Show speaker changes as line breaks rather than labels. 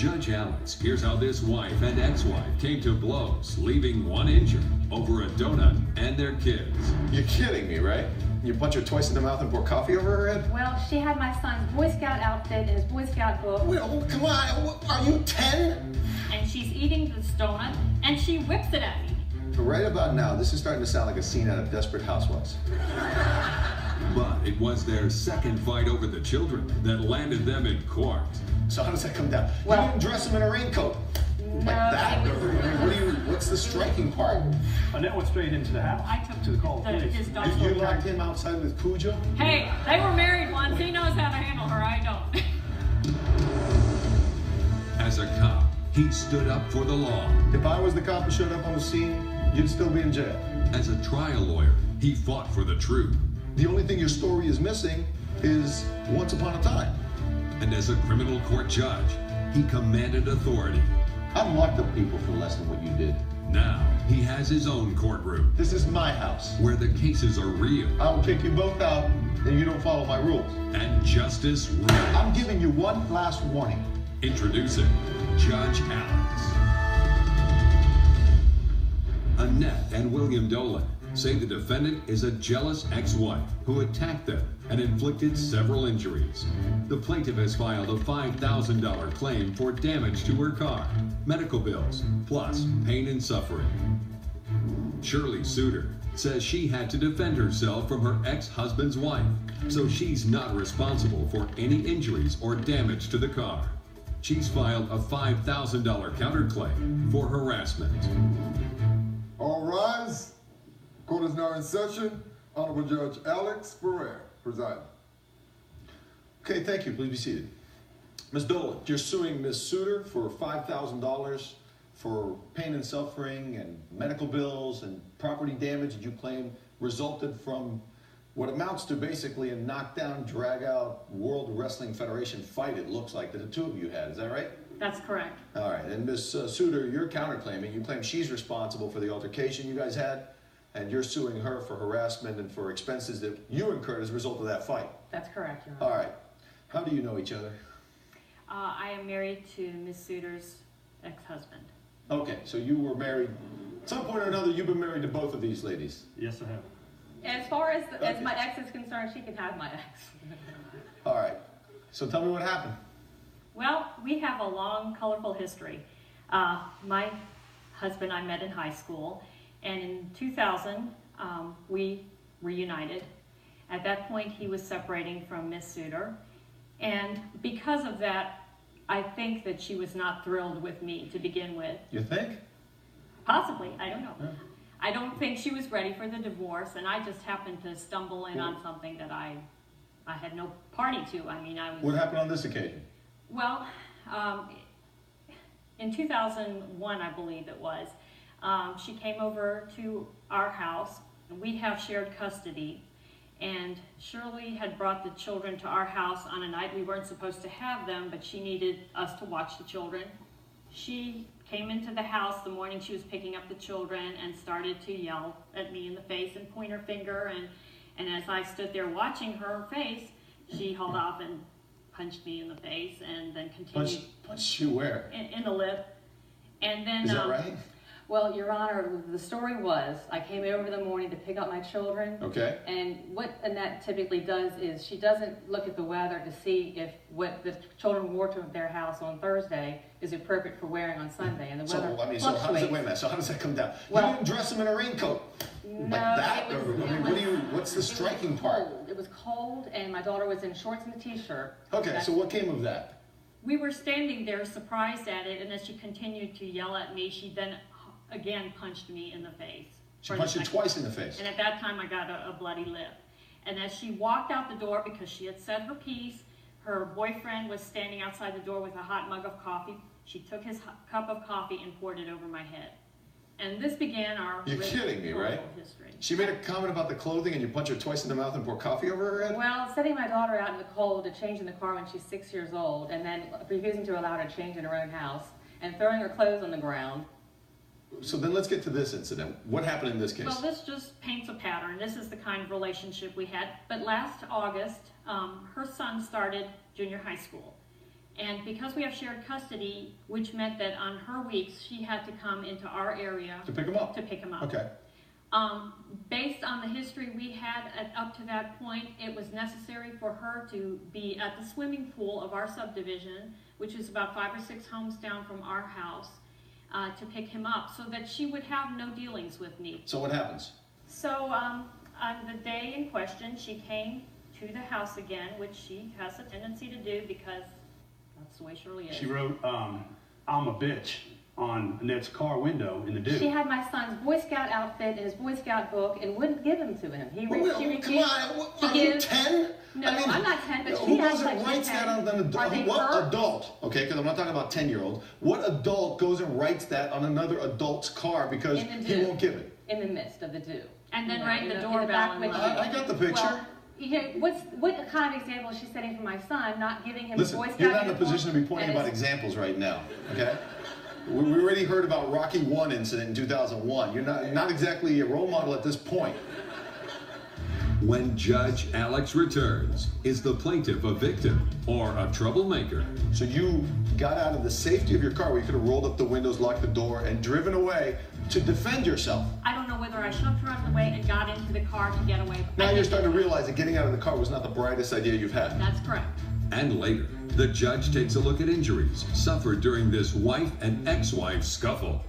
Judge Alex hears how this wife and ex-wife came to blows, leaving one injured over a donut and their kids.
You're kidding me, right? You punch her twice in the mouth and pour coffee over her head?
Well, she had my son's Boy Scout outfit and his Boy Scout book.
Well, come on, are you 10?
And she's eating this donut, and she whips it at me.
Right about now, this is starting to sound like a scene out of Desperate Housewives.
But it was their second fight over the children that landed them in court.
So how does that come down?
Well,
you didn't dress him in a raincoat.
No,
Like that? What's the striking part?
Annette went straight into the house.
I took
to the call of police.
his
You
daughter.
locked him outside with Cujo?
Hey, they were married once. He knows how to handle her. I don't.
As a cop, he stood up for the law.
If I was the cop who showed up on the scene, you'd still be in jail.
As a trial lawyer, he fought for the truth.
The only thing your story is missing is once upon a time.
And as a criminal court judge, he commanded authority.
I've locked up people for less than what you did.
Now, he has his own courtroom
This is my house.
where the cases are real
I'll kick you both out if you don't follow my rules.
and justice real.
I'm giving you one last warning.
Introducing Judge Alex. Annette and William Dolan say the defendant is a jealous ex-wife who attacked them and inflicted several injuries. The plaintiff has filed a $5,000 claim for damage to her car, medical bills, plus pain and suffering. Shirley Suter says she had to defend herself from her ex-husband's wife, so she's not responsible for any injuries or damage to the car. She's filed a $5,000 counterclaim for harassment.
All rise. Court is now in session. Honorable Judge Alex Ferrer presiding.
Okay, thank you. Please be seated. Ms. Dolan, you're suing Ms. Suter for $5,000 for pain and suffering and medical bills and property damage that you claim resulted from what amounts to basically a knockdown, drag-out World Wrestling Federation fight, it looks like, that the two of you had. Is that right?
That's correct.
All right. And Ms. Suter, you're counterclaiming. You claim she's responsible for the altercation you guys had, and you're suing her for harassment and for expenses that you incurred as a result of that fight.
That's correct, Your Honor.
All right. How do you know each other?
I am married to Miss Suter's ex-husband.
Okay, so you were married. At some point or another, you've been married to both of these ladies.
Yes, I have.
As far as
Okay.
my ex is concerned, she can have my ex.
All right. So tell me what happened.
Well, we have a long, colorful history. My husband I met in high school, and in 2000, we reunited. At that point, he was separating from Miss Suter, and because of that, I think that she was not thrilled with me to begin with.
You think?
Possibly, I don't know.
Yeah.
I don't think she was ready for the divorce, and I just happened to stumble in on something that I had no party to. I mean, I was...
What happened on this occasion?
Well, in 2001, I believe it was, she came over to our house, and we have shared custody, and Shirley had brought the children to our house on a night we weren't supposed to have them, but she needed us to watch the children. She came into the house the morning she was picking up the children and started to yell at me in the face and point her finger, and as I stood there watching her face, she hauled off and punched me in the face and then continued.
Punched you where?
In the lip. And then...
Is that right?
Well, Your Honor, the story was, I came over in the morning to pick up my children.
Okay.
And what Annette typically does is she doesn't look at the weather to see if what the children wore to their house on Thursday is appropriate for wearing on Sunday. And the weather
So how does
fluctuates.
it, wait a minute, so how does that come down?
Well-
You didn't dress him in a raincoat.
No,
Like that?
it was,
Or, I mean, what's the striking part?
cold. It was cold, and my daughter was in shorts and a t-shirt.
Okay, so what came of that?
we were standing there surprised at it, and as she continued to yell at me, she then again punched me in the face.
She punched you twice in the face.
And at that time, I got a bloody lip. And as she walked out the door, because she had said her piece, her boyfriend was standing outside the door with a hot mug of coffee. She took his cup of coffee and poured it over my head. And this began our
You're kidding me, right?
history.
She made a comment about the clothing and you punch her twice in the mouth and pour coffee over her head?
Well, setting my daughter out in the cold to change in the car when she's 6 years old, and then refusing to allow her to change in her own house, and throwing her clothes on the ground.
So then let's get to this incident. What happened in this case?
Well, this just paints a pattern. This is the kind of relationship we had. But last August, her son started junior high school. And because we have shared custody, which meant that on her weeks, she had to come into our area
To pick them up?
to pick him up.
Okay.
Based on the history we had up to that point, it was necessary for her to be at the swimming pool of our subdivision, which is about 5 or 6 homes down from our house, to pick him up, so that she would have no dealings with me.
So what happens?
So on the day in question, she came to the house again, which she has a tendency to do because that's the way Shirley is.
She wrote, I'm a bitch on Annette's car window in the dew.
She had my son's Boy Scout outfit and his Boy Scout book and wouldn't give him to him. She
Come
refused
on,
to
are you
give.
10?
No, I'm not 10, but
who
she acts
goes
like
and
she's
writes that
10.
on an
Are they
adult? What
her?
adult? Okay, because I'm not talking about 10-year-old. What adult goes and writes that on another adult's car because
In the
he
dew.
won't give it?
In the midst of the dew.
And then
You know,
right in the
in
doorbell
back
and
window.
I got the picture.
Well, you know, what kind of example is she setting for my son, not giving him
Listen,
Boy Scout
you're not in a
uniform
position to be pointing
and
about
his-
examples right now, okay? We already heard about Rocky 1 incident in 2001. You're not exactly a role model at this point.
When Judge Alex returns, is the plaintiff a victim or a troublemaker?
So you got out of the safety of your car where you could have rolled up the windows, locked the door, and driven away to defend yourself.
I don't know whether I shoved her out of the way and got into the car to get away.
Now
I
you're
did
starting to
that.
realize that getting out of the car was not the brightest idea you've had.
That's correct.
And later, the judge takes a look at injuries suffered during this wife and ex-wife scuffle.